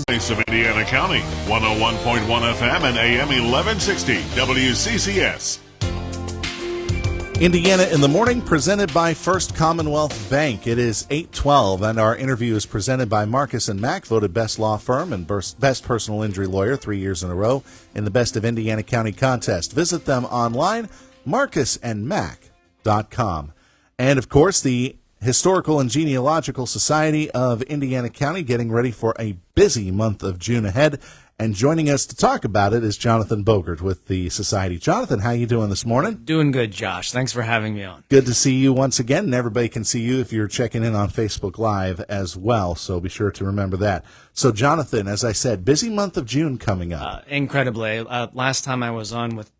Voice of Indiana County, 101.1 FM and AM 1160 WCCS. Indiana in the Morning, presented by First Commonwealth Bank. It is 8:12, and our interview is presented by Marcus & Mack, voted best law firm and best personal injury lawyer 3 years in a row in the Best of Indiana County contest. Visit them online, marcusandmack.com. And, of course, the Historical and Genealogical Society of Indiana County getting ready for a busy month of June ahead. And joining us to talk about it is Jonathan Bogert with the Society. Jonathan, how you doing this morning? Doing good, Josh. Thanks for having me on. Good to see you once again, and everybody can see you if you're checking in on Facebook Live as well, so be sure to remember that. So, Jonathan, as I said, busy month of June coming up. Incredibly. Last time I was on with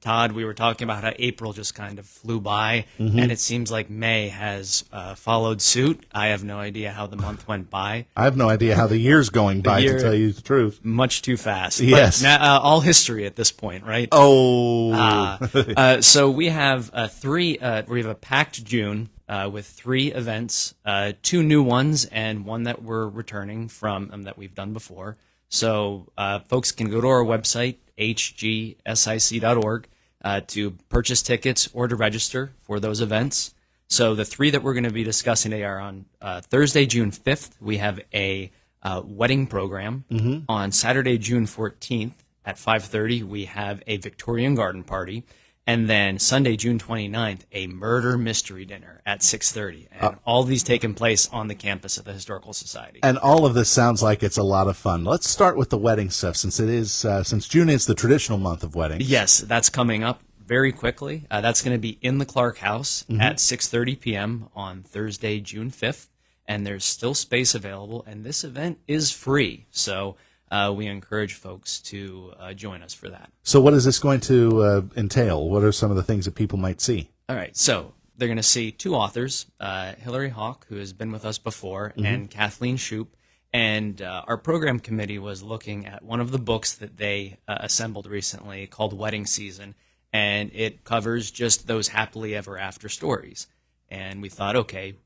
Todd, we were talking about how April just kind of flew by, and it seems like May has followed suit. I have no idea how the month went by. I have no idea how the year's going by, to tell you the truth. Much too fast. Yes. But now, all history at this point, right? Oh. So we have we have a packed June with 3 events, 2 new ones and one that we're returning from that we've done before. So folks can go to our website, hgsic.org, to purchase tickets or to register for those events. So the 3 that we're going to be discussing today are on Thursday, June 5th. We have a wedding program. On Saturday, June 14th at 5:30, we have a Victorian garden party. And then Sunday, June 29th, a murder mystery dinner at 6:30. And all these taking place on the campus of the Historical Society. And all of this sounds like it's a lot of fun. Let's start with the wedding stuff, since June is the traditional month of weddings. Yes, that's coming up very quickly. That's going to be in the Clark House at 6:30 p.m. on Thursday, June 5th. And there's still space available. And this event is free. So we encourage folks to join us for that. So what is this going to entail? What are some of the things that people might see? All right, so they're going to see 2 authors, Hillary Hawk, who has been with us before, and Kathleen Shoup. And our program committee was looking at one of the books that they assembled recently called Wedding Season, and it covers just those happily ever after stories. And we thought, okay,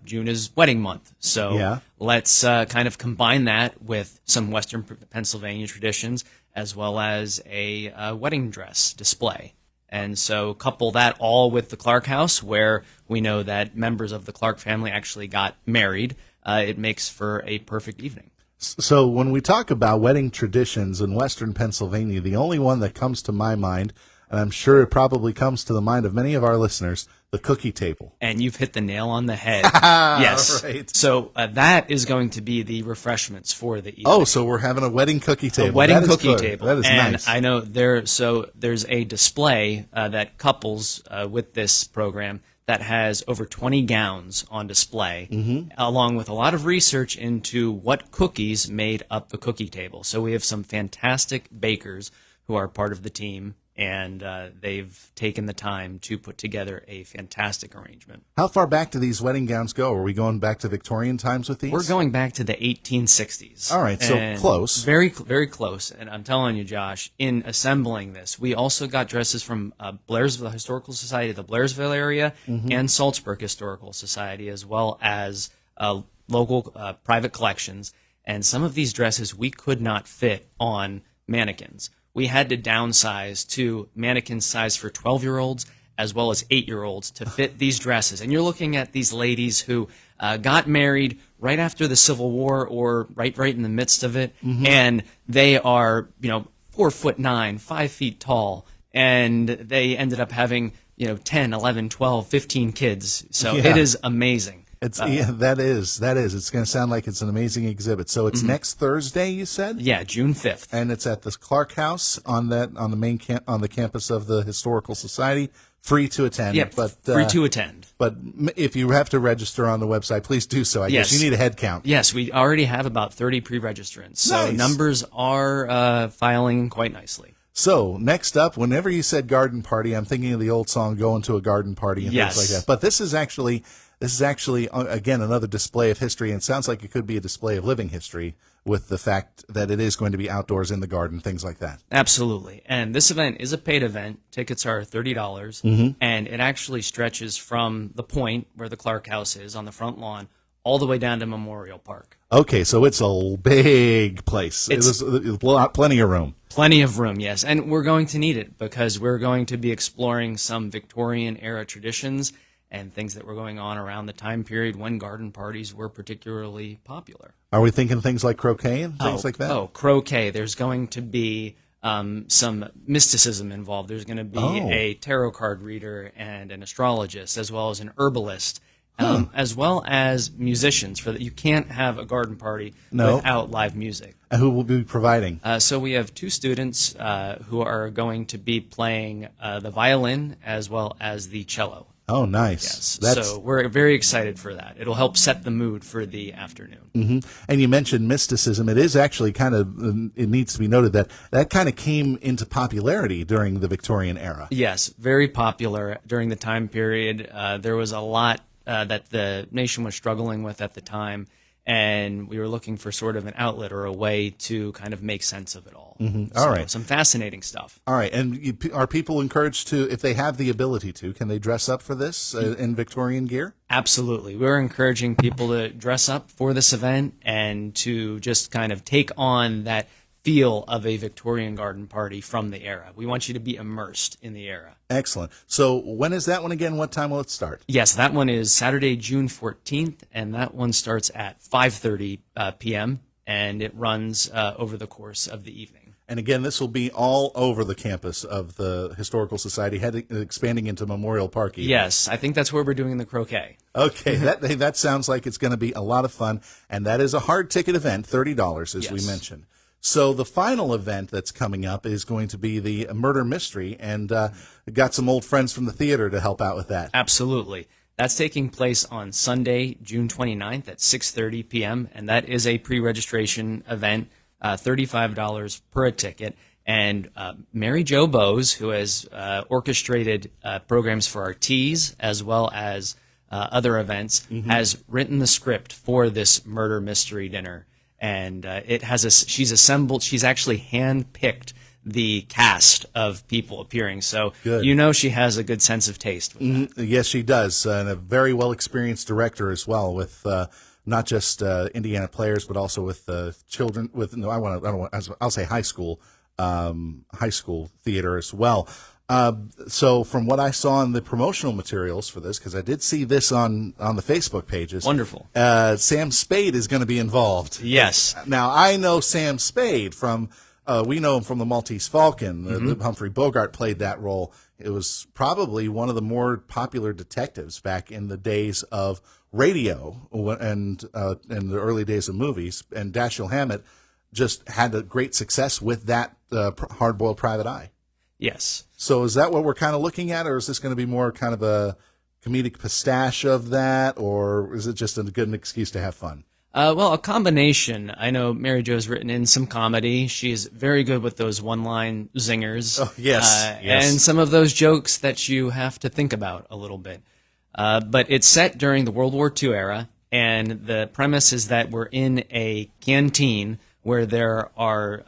June is wedding month, so let's kind of combine that with some Western Pennsylvania traditions as well as a wedding dress display. And so couple that all with the Clark House, where we know that members of the Clark family actually got married. It makes for a perfect evening. So when we talk about wedding traditions in Western Pennsylvania, the only one that comes to my mind, and I'm sure it probably comes to the mind of many of our listeners, the cookie table. And you've hit the nail on the head. Yes. Right. So that is going to be the refreshments for the evening. Oh, so we're having a wedding cookie table. A wedding cookie table. That is and nice. I know there's a display that couples with this program that has over 20 gowns on display, along with a lot of research into what cookies made up the cookie table. So we have some fantastic bakers who are part of the team, and they've taken the time to put together a fantastic arrangement. How far back do these wedding gowns go? Are we going back to Victorian times with these? We're going back to the 1860s. All right, so close. Very, very close. And I'm telling you, Josh, in assembling this, we also got dresses from Blairsville Historical Society, the Blairsville area, and Salzburg Historical Society, as well as local private collections. And some of these dresses we could not fit on mannequins. We had to downsize to mannequin size for 12-year-olds as well as 8-year-olds to fit these dresses. And you're looking at these ladies who got married right after the Civil War or right in the midst of it, and they are 4'9", 5 feet tall, and they ended up having 10, 11, 12, 15 kids. So it is amazing. That is. It's going to sound like it's an amazing exhibit. So it's next Thursday, you said? Yeah, June 5th. And it's at the Clark House on the campus of the Historical Society. Free to attend. Yeah, free to attend. But if you have to register on the website, please do so. I guess you need a head count. Yes, we already have about 30 pre-registrants. So numbers are filing quite nicely. So, next up, whenever you said garden party, I'm thinking of the old song, Going to a Garden Party and things like that. But this is actually, again, another display of history, and it sounds like it could be a display of living history with the fact that it is going to be outdoors in the garden, things like that. Absolutely. And this event is a paid event. Tickets are $30, and it actually stretches from the point where the Clark House is on the front lawn all the way down to Memorial Park. Okay, so it's a big place. It's plenty of room. Plenty of room, yes. And we're going to need it because we're going to be exploring some Victorian-era traditions and things that were going on around the time period when garden parties were particularly popular. Are we thinking things like croquet and things like that? Oh, croquet. There's going to be some mysticism involved. There's going to be a tarot card reader and an astrologist, as well as an herbalist, as well as musicians. You can't have a garden party without live music. Who will be providing? So we have two students who are going to be playing the violin as well as the cello. Oh, nice. Yes. So we're very excited for that. It'll help set the mood for the afternoon. Mm-hmm. And you mentioned mysticism. It is actually it needs to be noted that kind of came into popularity during the Victorian era. Yes, very popular during the time period. There was a lot that the nation was struggling with at the time, and we were looking for sort of an outlet or a way to kind of make sense of it all. Mm-hmm. All right. Some fascinating stuff. All right. And are people encouraged to, if they have the ability to, can they dress up for this in Victorian gear? Absolutely. We're encouraging people to dress up for this event and to just kind of take on that feel of a Victorian garden party from the era. We want you to be immersed in the era. Excellent. So when is that one again? What time will it start? Yes, that one is Saturday, June 14th, and that one starts at 5:30 p.m., and it runs over the course of the evening. And again, this will be all over the campus of the Historical Society, expanding into Memorial Park. Even. Yes, I think that's where we're doing the croquet. Okay, that sounds like it's going to be a lot of fun, and that is a hard ticket event, $30, as we mentioned. So the final event that's coming up is going to be the murder mystery, and got some old friends from the theater to help out with that. Absolutely. That's taking place on Sunday, June 29th at 6:30 p.m., and that is a pre-registration event, $35 per ticket. And Mary Jo Bowes, who has orchestrated programs for our teas as well as other events, has written the script for this murder mystery dinner. And she's actually handpicked the cast of people appearing. So she has a good sense of taste with that. Yes, she does, and a very well experienced director as well, with not just Indiana players, but also with children. I'll say high school theater as well. So from what I saw in the promotional materials for this, because I did see this on the Facebook pages. Wonderful. Sam Spade is going to be involved. Yes. Now, I know Sam Spade from, we know him from the Maltese Falcon. Humphrey Bogart played that role. It was probably one of the more popular detectives back in the days of radio and in the early days of movies. And Dashiell Hammett just had a great success with that Hard-Boiled Private Eye. Yes. So is that what we're kind of looking at, or is this going to be more kind of a comedic pistache of that, or is it just a good excuse to have fun? Well, a combination. I know Mary Jo's written in some comedy. She's very good with those one-line zingers. Oh, yes. And some of those jokes that you have to think about a little bit. But it's set during the World War II era, and the premise is that we're in a canteen where there are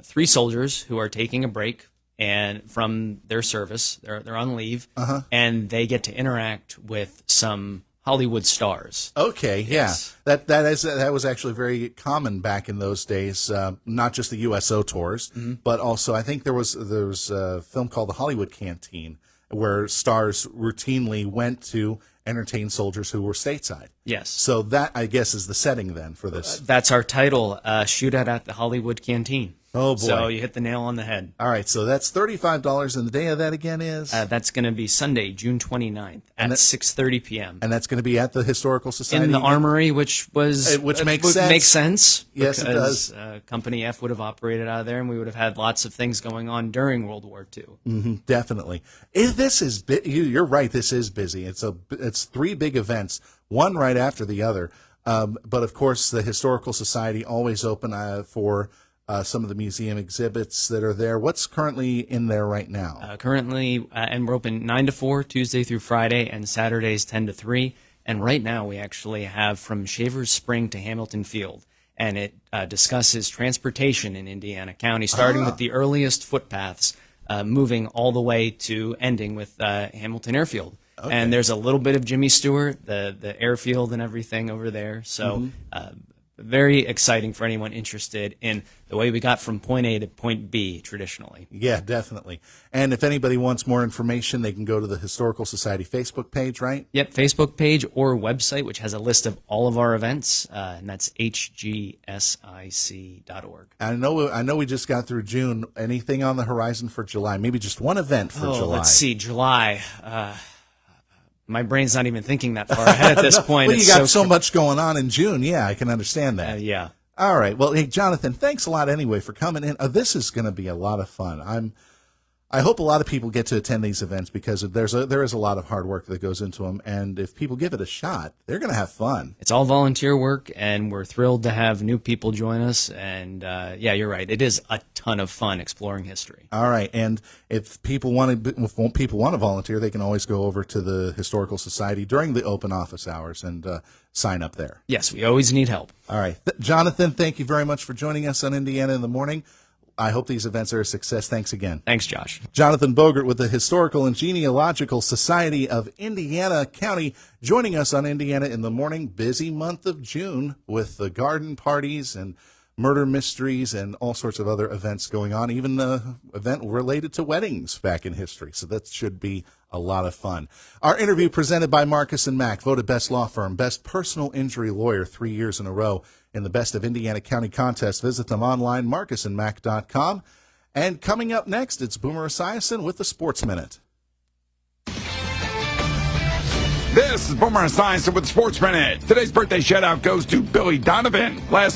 3 soldiers who are taking a break and from their service. They're on leave, and they get to interact with some Hollywood stars. Okay, Yes. Yeah, that was actually very common back in those days. Not just the USO tours, but also I think there was a film called The Hollywood Canteen, where stars routinely went to entertain soldiers who were stateside. Yes. So that, I guess, is the setting then for this. That's our title, Shootout at the Hollywood Canteen. Oh, boy. So you hit the nail on the head. All right, so that's $35, and the day of that again is? That's going to be Sunday, June 29th at 6:30 p.m. And that's going to be at the Historical Society? In the Armory, which makes sense. Makes sense. Yes, it does. does. Company F would have operated out of there, and we would have had lots of things going on during World War II. Definitely. This is you're right. This is busy. It's 3 big events, one right after the other. But of course, the Historical Society always open for some of the museum exhibits that are there. What's currently in there right now? Currently, and we're open 9 to 4 Tuesday through Friday, and Saturdays 10 to 3. And right now, we actually have from Shavers Spring to Hamilton Field, and it discusses transportation in Indiana County, starting with the earliest footpaths, moving all the way to ending with Hamilton Airfield. And there's a little bit of Jimmy Stewart, the airfield and everything over there. So very exciting for anyone interested in the way we got from point A to point B traditionally. Yeah, definitely. And if anybody wants more information, they can go to the Historical Society Facebook page, right? Yep, Facebook page or website, which has a list of all of our events, and that's hgsic.org. I know we just got through June. Anything on the horizon for July? Maybe just one event for July. Let's see, July. My brain's not even thinking that far ahead at this point. Well, you got so much going on in June. Yeah, I can understand that. Yeah. All right. Well, hey, Jonathan, thanks a lot anyway for coming in. This is going to be a lot of fun. I hope a lot of people get to attend these events because there is a lot of hard work that goes into them, and if people give it a shot, they're going to have fun. It's all volunteer work, and we're thrilled to have new people join us. And yeah, you're right; it is a ton of fun exploring history. All right, and if people want to volunteer, they can always go over to the Historical Society during the open office hours and sign up there. Yes, we always need help. All right, Jonathan, thank you very much for joining us on Indiana in the Morning. I hope these events are a success. Thanks again. Thanks, Josh. Jonathan Bogert with the Historical and Genealogical Society of Indiana County joining us on Indiana in the Morning. Busy month of June with the garden parties and murder mysteries and all sorts of other events going on, even an event related to weddings back in history. So that should be a lot of fun. Our interview presented by Marcus & Mack, voted best law firm, best personal injury lawyer 3 years in a row in the Best of Indiana County contest. Visit them online, marcusandmack.com. And coming up next, it's Boomer Esiason with the Sports Minute. This is Boomer Esiason with Sports Minute. Today's birthday shout-out goes to Billy Donovan. Last